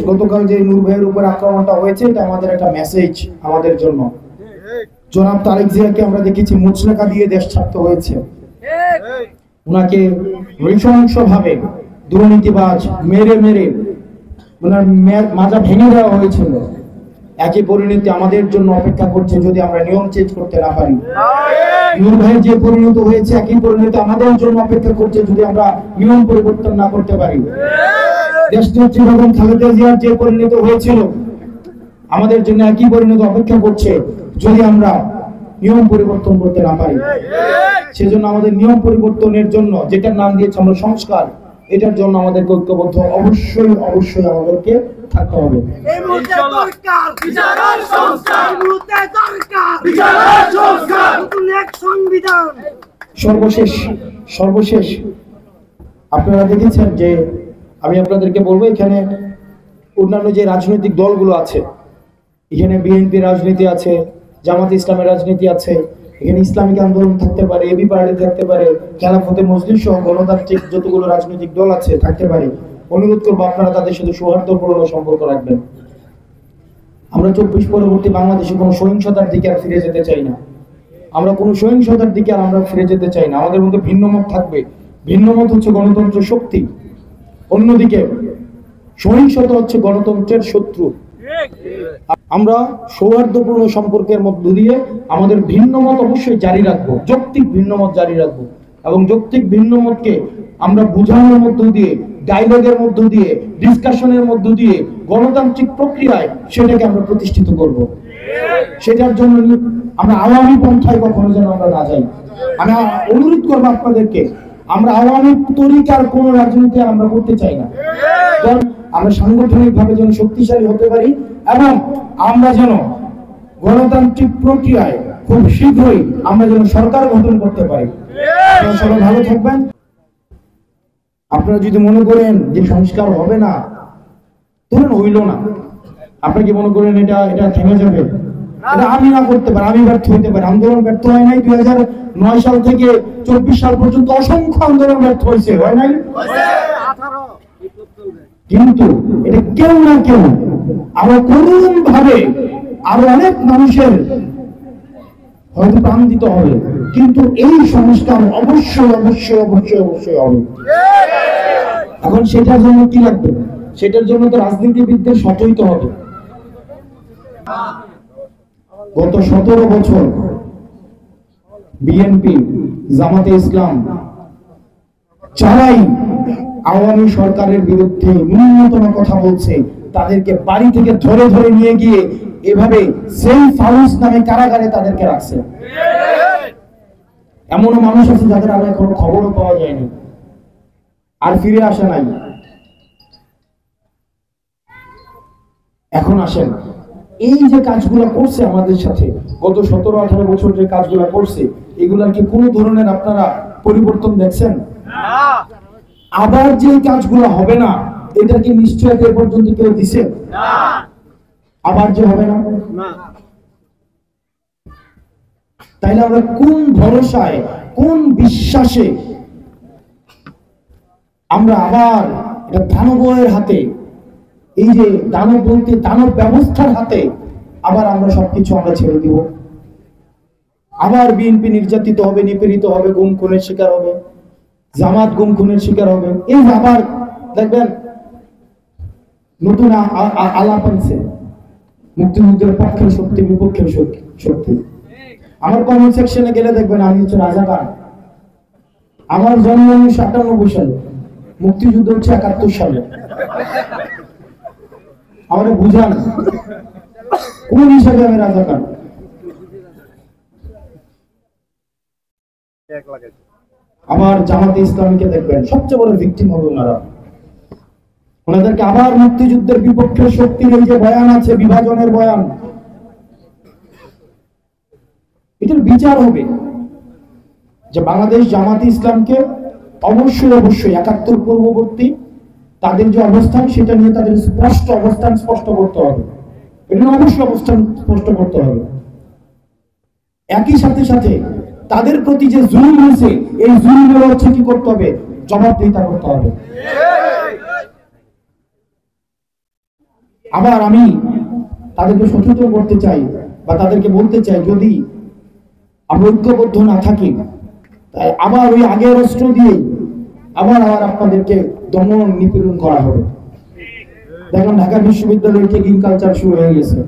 গতকাল যে নূর ভাইয়ের উপর আক্রমণটা হয়েছে, এটা আমাদের একটা মেসেজ আমাদের জন্য। জনাব তারেক জিয়াকে আমরা দেখেছি মুচলেকা দিয়ে দেশ ছাড়তে হয়েছে, ওনাকে নৃশংসভাবে দুর্নীতিবাজ মেরে মেরে ওনার মাজা ভেঙে দেওয়া হয়েছিল। একই পরিণতি আমাদের জন্য অপেক্ষা করছে যদি আমরা নিয়ম চেঞ্জ করতে না পারি। নূর ভাইয়ের যে পরিণত হয়েছে একই পরিণতি আমাদের জন্য অপেক্ষা করছে যদি আমরা নিয়ম পরিবর্তন না করতে পারি। দেশনেত্রী বেগম খালেদা জিয়ার যে পরিণত হয়েছিল আমাদের জন্য একই পরিণতি অপেক্ষা করছে যদি আমরা নিয়ম পরিবর্তন করতে না পারি। সেজন্য আমাদের নিয়ম পরিবর্তনের জন্য, যেটার নাম দিয়েছে আমরা সংস্কার, এটার জন্য আমাদেরকে ঐক্যবদ্ধ অবশ্যই অবশ্যই আমাদেরকে থাকতে হবে। সর্বশেষ আপনারা দেখেছেন যে আমি আপনাদেরকে বলবো, এখানে অন্যান্য যে রাজনৈতিক দলগুলো আছে, এখানে বিএনপি রাজনীতি আছে, জামাত ইসলামের রাজনীতি আছে, এখানে ইসলামিক আন্দোলন থাকতে পারে, এবি পার্টি থাকতে পারে, খেলাফতে মজলিস সহ গণতান্ত্রিক যতগুলো রাজনৈতিক দল আছে থাকতে পারে। অনুরোধ করবো আপনারা তাদের সাথে সৌহার্দ্যপূর্ণ সম্পর্ক রাখবেন। আমরা 24 পরবর্তী বাংলাদেশে কোনো সহিংসতার দিকে আর ফিরে যেতে চাই না। আমরা কোনো সহিংসতার দিকে আর আমরা ফিরে যেতে চাই না। আমাদের মধ্যে ভিন্নমত থাকবে, ভিন্নমত হচ্ছে গণতন্ত্রের শক্তি। অন্যদিকে সহিংসতা হচ্ছে গণতন্ত্রের শত্রু। আমরা সৌহার্দ্যপূর্ণ সম্পর্কের মধ্য দিয়ে আমাদের ভিন্নমত অবশ্যই জারি রাখবো, যৌক্তিক ভিন্নমত জারি রাখবো, এবং যৌক্তিক ভিন্নমতকে আমরা বোঝানোর মধ্য দিয়ে, ডায়লগের মধ্য দিয়ে, ডিসকাশনের মধ্য দিয়ে, গণতান্ত্রিক প্রক্রিয়ায় সেটাকে আমরা প্রতিষ্ঠিত করব। সেটার জন্য আমরা আওয়ামী পন্থায় কখনো যেন আমরা না যাই। আমি অনুরোধ করবো আপনাদেরকে, আমরা আওয়ামী তরিকার কোন রাজনীতি আমরা করতে চাই না। আমরা সাংগঠনিক ভাবে যেন শক্তিশালী হতে পারি এবং আমরা যেন গণতান্ত্রিক প্রক্রিয়ায় খুব শীঘ্রই আমরা যেন সরকার গঠন করতে পারি। সবাই ভালো থাকবেন। আপনারা যদি মনে করেন যে সংস্কার হবে না, ধরুন হইল না, আপনি কি মনে করেন এটা থেমে যাবে? এটা আমি না করতে পারি, আমি ব্যর্থ হইতে পারি। আন্দোলন ব্যর্থ হয় নাই 2009 সাল থেকে 24 সাল পর্যন্ত অসংখ্য আন্দোলন ব্যর্থ হয়েছে, হয় নাই? কিন্তু এটা কেউ না কেউ আরো করুণ ভাবে আরো অনেক মানুষের হয়তো প্রাণ দিতে হবে, কিন্তু এই সংস্কার অবশ্যই অবশ্যই অবশ্যই অবশ্যই হবে। এখন সেটার জন্য কি লাগবে? সেটার জন্য তো রাজনীতিবিদদের সচেতন হবে। গত 17 বছর বিএনপি, জামাতে ইসলাম যারাই আওয়ামী সরকারের বিরুদ্ধে ন্যূনতম কথা বলছে, তাদেরকে বাড়ি থেকে ধরে ধরে নিয়ে গিয়ে এভাবে সেফ হাউস নামে কারাগারে তাদেরকে রাখছে। এমনও মানুষ আছে যাদের আর এখনো খবরও পাওয়া যায়নি, আর ফিরে আসে নাই। এখন আসেন, এই যে কাজগুলো করছে আমাদের সাথে গত 17-18 বছর যে কাজগুলো করছে, এগুলার কি কোনো ধরনের আপনারা পরিবর্তন দেখছেন? আবার যে কাজগুলো হবে না, এটা কি নিশ্চয়তা এ পর্যন্ত কেউ দিছে? আবার যে হবে না, তাইলে আমরা কোন ভরসায়, কোন বিশ্বাসে আমরা আবার এটা দানবের হাতে, এই যে দানব বলতে দানব ব্যবস্থার হাতে আবার আমরা সবকিছু আমরা ছেড়ে দিব? আবার বিএনপি নির্যাতিত হবে, নিপীড়িত হবে, গুম খুনের শিকার হবে, জামাত গুম খুনের শিকার হবে। এই আবার দেখবেন নতুন আলাপ আনছে, মুক্তিযুদ্ধের পক্ষের শক্তি, বিপক্ষের শক্তি। আমার কমেন্ট সেকশনে গেলে দেখবেন আমি হচ্ছে রাজাকার। আমার জন্ম 1998 সালে, মুক্তিযুদ্ধ হচ্ছে 71 সালে। আমাকে বুঝান কোন হিসাবে আমি রাজাকার? আমার জামাতে ইসলামীকে দেখবেন সবচেয়ে বড় ভিকটিম হবে ওনারা। ওনাদেরকে আবার মুক্তিযুদ্ধের বিপক্ষের শক্তির এই যে বয়ান আছে, বিভাজনের বয়ান, এটার বিচার হবে যে বাংলাদেশ জামাতে ইসলামকে অবশ্যই অবশ্যই 71 পূর্ববর্তী তাদের যে অবস্থান, সেটা নিয়ে তাদের স্পষ্ট অবস্থান স্পষ্ট করতে হবে। এটা অবশ্যই অবস্থান স্পষ্ট করতে হবে। একই সাথে সাথে তাদের প্রতি যে জুলুম হয়েছে, এই জুলুমের হচ্ছে কি করতে হবে? জবাবদিহিতা করতে হবে। আবার আমি তাদেরকে সচেতন করতে চাই বা তাদেরকে বলতে চাই, যদি আমরা ঐক্যবদ্ধ না থাকি, তাই আবার ওই আগের অস্ত্র দিয়ে আবার আপনাদেরকে দমন নিপীড়ন করা হবে। দেখুন, ঢাকা বিশ্ববিদ্যালয়ে টেকিং কালচার শুরু হয়ে গেছে,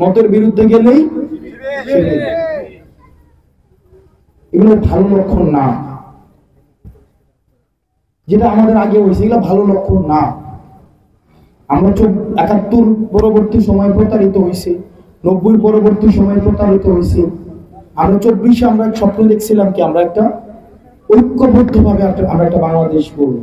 মতের বিরুদ্ধে গেলেই এগুলো ভালো লক্ষণ না। যেটা আমাদের আগে হয়েছে এগুলো ভালো লক্ষণ না। আমরা ৭১ পরবর্তী সময় প্রতারিত হয়েছি, ৯০ পরবর্তী সময় প্রতারিত হয়েছি। আমরা ২৪-এ আমরা স্বপ্ন দেখছিলাম কি আমরা একটা ঐক্যবদ্ধ ভাবে আমরা একটা বাংলাদেশ করব।